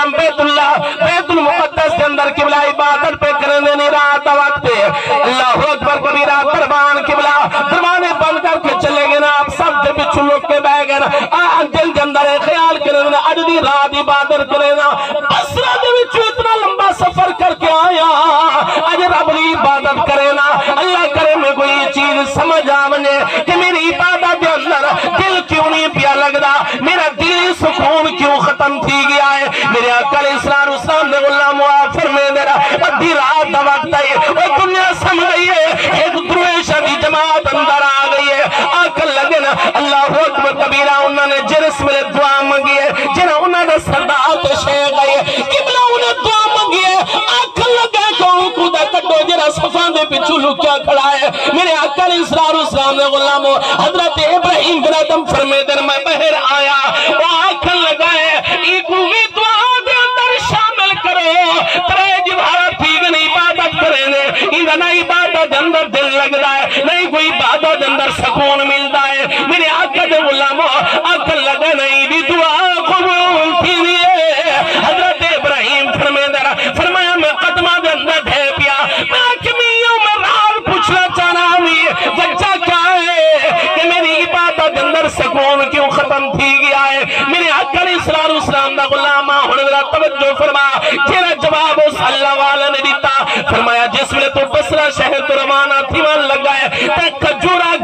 اللہ بیت المقدس کے اندر قبلہ عبادت پہ کرنے نہیں رات وقت اللہ اکبر کبیرہ دربان قبلہ دربانے بند کر کے چلے گئے نا آپ سب دے بچھو لوگ کے بہ گئے نا دل کے اندر خیال کرنے نا اجدی رات عبادت کرنے نا بسرہ دے بچھو اتنا لمبا سفر کر کے آیا اج رب کی عبادت کرے نا اللہ کرے میں کوئی چیز سمجھ آمنے کہ میری عبادت کے اندر دل کیوں نہیں پیا لگدا میرا دل سکون کیوں ختم تھی گیا ہے میرے آقا علیہ السلام نے غلام معافر میں میرا ادھی رات دا وقت ہے وہ دنیا سمجھ گئی ہے ایک درویشہ دی جماعت اندر آ گئی ہے آقا لگے نا اللہ اکبر کبیرہ انہوں نے جرس میں دعا منگی ہے جنہاں انہوں نے سردات شیخ گئی ہے قبلہ انہیں دعا منگی ہے آقا لگے کہوں کودہ کٹو جرہ صفان دے پچھو لکیا کھڑا ہے میرے آقا علیہ السلام نے غلام حضرت ابراہیم بن آدم فرمے در میں بہر آیا وہ آقا لگا ہے ایک امید دعا دے اندر شامل کرو ترے جبھارت تھی گئی عبادت کرنے انہا نہ عبادت اندر دل لگ رہا ہے نہیں کوئی عبادت اندر سکون ملتا ہے میرے آقا دے غلاموں آقا لگا نہیں بھی دعا قبول تھی لیے حضرت ابراہیم فرمایا میں قدمہ دے اندر دھے پیا میں کمیوں میں رال پوچھنا چاہنا ہوئی وجہ کیا ہے کہ میری عبادت اندر سکون کیوں ختم تھی گیا ہے میرے آقا علیہ السلام دا غلامہ ہونے میرا توجہ فرما تیرا جواب اس اللہ والا نے دیتا فرمایا جس میں تو بسرہ شہر تو روانہ تھی وہاں لگا ہے تے کھجورہ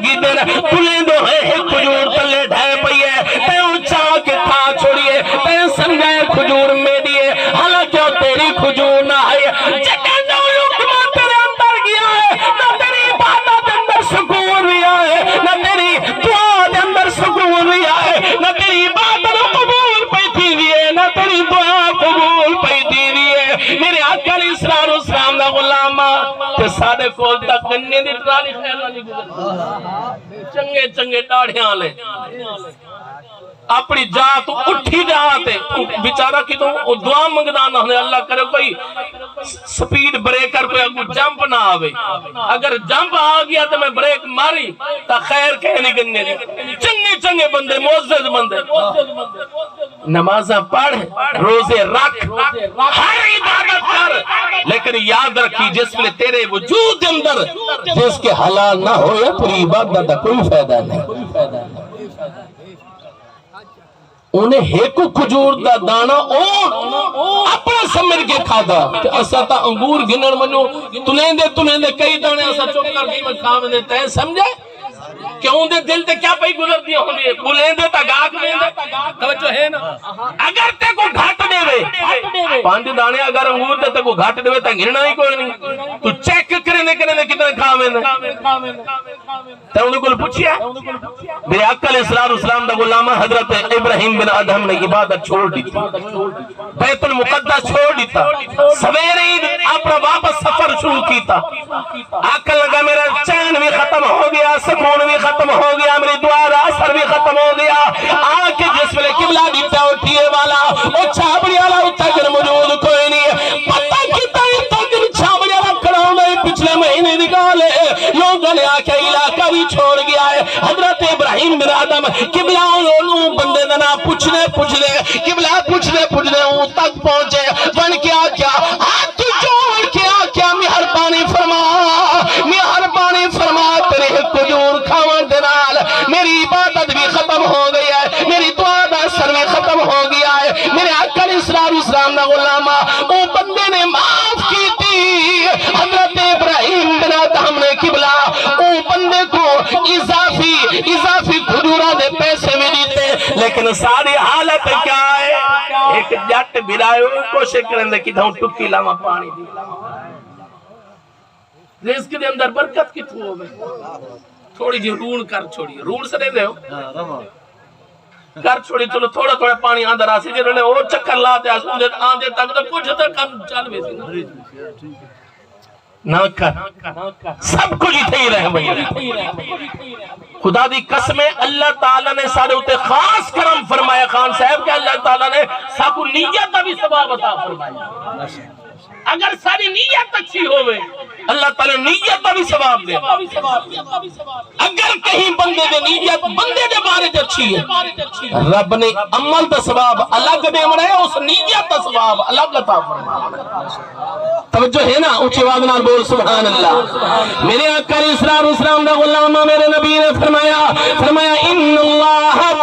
گیدن تلیں دو ہے کھجور تلے ڈھائے پئی ہے تے اونچا کے کھا چھوڑیے تے سنگائے کھجور میں دیئے حالانکہ وہ تیری کھجور نہ ہے جتنے جو لکمہ تیرے اندر گیا ہے نہ تیری عبادت اندر سکون بھی آئے نہ تیری دعا دے اندر سکون بھی آئے نہ تیری عبادت قبول پیتی دیئے نہ تیری دعا قبول پیتی دیئے میرے آقا علیہ السلام دا غلامہ کہ سارے کول تک گنے دی ٹرالی خیالہ نہیں گزر چنگے ڈاڑھیاں لے اپنی جا تو اٹھی جاتے بیچارہ کی تو دعا منگنا نہ ہونے اللہ کرے کوئی سپیڈ بریکر کوئی اگو جمپ نہ آوے اگر جمپ آ گیا تو میں بریک ماری تا خیر کہنی گننے دی چنگے بندے معزز بندے نمازہ پڑھ روزے رکھ ہر عبادت کر لیکن یاد رکھی جس میں تیرے وجود اندر جس کے حلال نہ ہوئے پھر عبادت دا کوئی فائدہ نہیں انہیں ایک کھجور دا دانا اور اپنا سمجھ کے کھادا کہ اسا تا انگور گنن منو تلیں دے کئی دانے اسا چپ کر گئی میں کھاوے دے تین سمجھے کیوں دے دل تے کیا پئی گزر دیا ہونے بلیں دے تا گاک لیں دے توجہ ہے نا اگر تے کو گھٹ دے وے پانچ دانے اگر انگور تے کو گھٹ دے وے تا گرنا ہی کوئی نہیں تو چیک کرنے کتنے کھاوے دے تے انہیں کل پوچھیا میرے آقا علیہ السلام دا غلامہ حضرت ابراہیم بن آدم نے عبادت چھوڑ دی تھی بیت المقدس چھوڑ دی تھا سویرے اپنا واپس سفر شروع کی تھا آقا لگا میرا چین بھی ختم ہو گیا سکون بھی ختم ہو گیا میری دعا دا اثر بھی ختم ہو گیا آکے جس میں قبلہ دیتا اٹھیے والا وہ چھاپڑی والا اٹھا کر موجود کوئی نہیں ہے پتہ کتا اٹھا کر چھاپڑی والا کھڑاؤں میں پچھلے مہینے نکالے لوگوں نے آکے علاقہ بھی چھوڑ گیا ہے حضرت ابراہیم بن آدم قبلہ انہوں بندے دنا پوچھنے قبلہ پوچھنے ہوں تک پہنچے بن کے آکیا ہاتھ جوڑ کے آکیا مہربانی فرما تیرے کھجور کھاون دنال میری عبادت بھی ختم ہو گئی ہے میری دعا دا اثر بھی ختم ہو گیا ہے میرے آقا علیہ السلام دا غلامہ وہ بندے نے معاف کی تھی حضرت ابراہیم بن آدم نے قبلہ وہ بندے کو اضافی کھجورہ دے پیسے میں دیتے لیکن ساری حالت کیا ہے ایک جٹ بلائے ہوئے کوشش کریں دے کتاؤں ٹکی لاما پانی دی رزق دے اندر برکت کتوں ہوئے تھوڑی جی رون کر چھوڑی رون سے دے دے ہو کر چھوڑی چلو تھوڑا پانی اندر آسی جی رہنے اور چکر لاتے آندے تک تو کچھ تر کم چال بیسی نہ کر سب کچھ ہی تھی رہے بھئی خدا دی قسمیں اللہ تعالیٰ نے سارے ہوتے خاص کرم فرمایا خان صاحب کہ اللہ تعالیٰ نے ساکو نیت بھی ثواب عطا فرمایا اگر ساری نیت اچھی ہوئے اللہ تعالیٰ نیت کا بھی ثواب دے. اگر کہیں بندے دے نیت بندے دے بارے اچھی ہے رب نے عمل دا ثواب الگ دے مرے اس نیت دا ثواب الگ عطا فرمایا. توجہ ہے نا؟ اونچی آواز نال بول سبحان اللہ. میرے آقا علیہ السلام دا غلام میرے نبی نے فرمایا ان اللہ